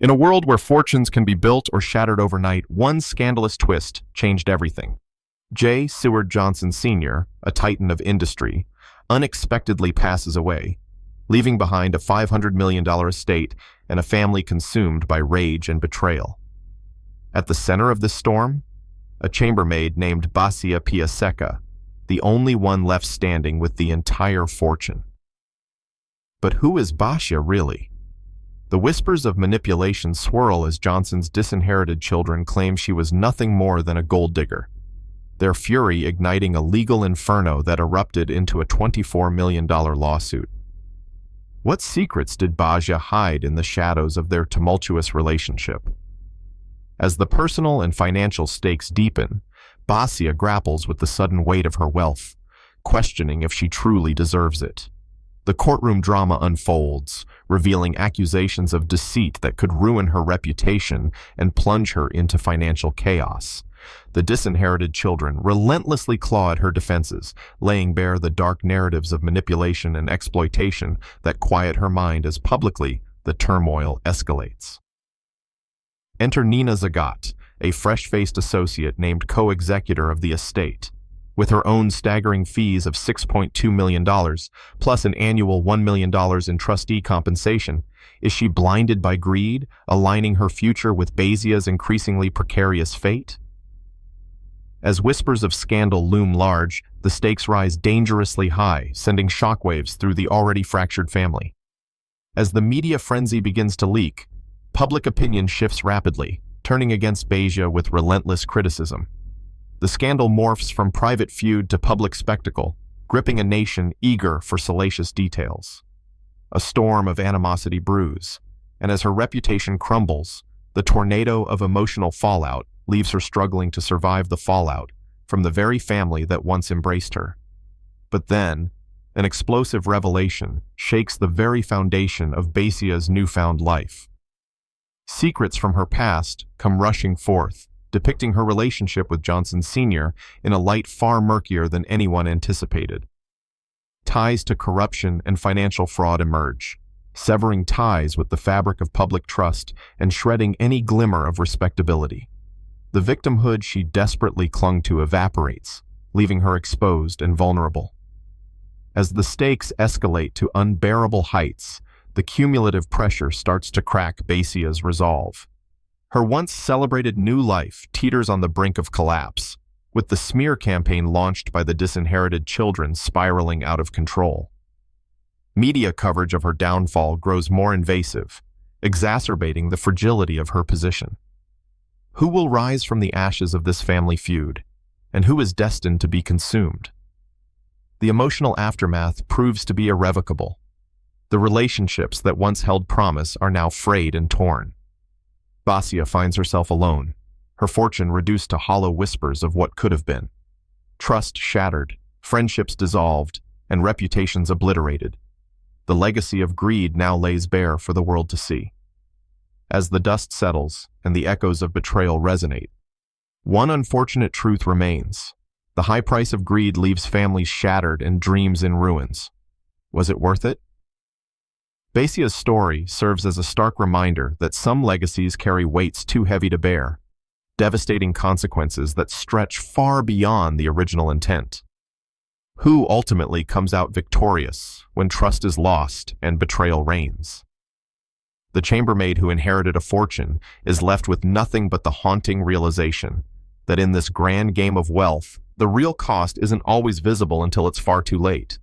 In a world where fortunes can be built or shattered overnight, one scandalous twist changed everything. Seward Johnson Sr., a titan of industry, unexpectedly passes away, leaving behind a $500 million estate and a family consumed by rage and betrayal. At the center of this storm, a chambermaid named Basia Piasecka, the only one left standing with the entire fortune. But who is Basia really? The whispers of manipulation swirl as Johnson's disinherited children claim she was nothing more than a gold digger, their fury igniting a legal inferno that erupted into a $24 million lawsuit. What secrets did Basia hide in the shadows of their tumultuous relationship? As the personal and financial stakes deepen, Basia grapples with the sudden weight of her wealth, questioning if she truly deserves it. The courtroom drama unfolds, revealing accusations of deceit that could ruin her reputation and plunge her into financial chaos. The disinherited children relentlessly claw at her defenses, laying bare the dark narratives of manipulation and exploitation that quiet her mind as publicly the turmoil escalates. Enter Nina Zagat, a fresh-faced associate named co-executor of the estate. With her own staggering fees of $6.2 million, plus an annual $1 million in trustee compensation, is she blinded by greed, aligning her future with Basia's increasingly precarious fate? As whispers of scandal loom large, the stakes rise dangerously high, sending shockwaves through the already fractured family. As the media frenzy begins to leak, public opinion shifts rapidly, turning against Basia with relentless criticism. The scandal morphs from private feud to public spectacle, gripping a nation eager for salacious details. A storm of animosity brews, and as her reputation crumbles, the tornado of emotional fallout leaves her struggling to survive the fallout from the very family that once embraced her. But then, an explosive revelation shakes the very foundation of Basia's newfound life. Secrets from her past come rushing forth, depicting her relationship with Johnson Sr. in a light far murkier than anyone anticipated. Ties to corruption and financial fraud emerge, severing ties with the fabric of public trust and shredding any glimmer of respectability. The victimhood she desperately clung to evaporates, leaving her exposed and vulnerable. As the stakes escalate to unbearable heights, the cumulative pressure starts to crack Basia's resolve. Her once celebrated new life teeters on the brink of collapse, with the smear campaign launched by the disinherited children spiraling out of control. Media coverage of her downfall grows more invasive, exacerbating the fragility of her position. Who will rise from the ashes of this family feud, and who is destined to be consumed? The emotional aftermath proves to be irrevocable. The relationships that once held promise are now frayed and torn. Basia finds herself alone, her fortune reduced to hollow whispers of what could have been. Trust shattered, friendships dissolved, and reputations obliterated. The legacy of greed now lays bare for the world to see. As the dust settles and the echoes of betrayal resonate, one unfortunate truth remains. The high price of greed leaves families shattered and dreams in ruins. Was it worth it? Basia's story serves as a stark reminder that some legacies carry weights too heavy to bear, devastating consequences that stretch far beyond the original intent. Who ultimately comes out victorious when trust is lost and betrayal reigns? The chambermaid who inherited a fortune is left with nothing but the haunting realization that in this grand game of wealth, the real cost isn't always visible until it's far too late.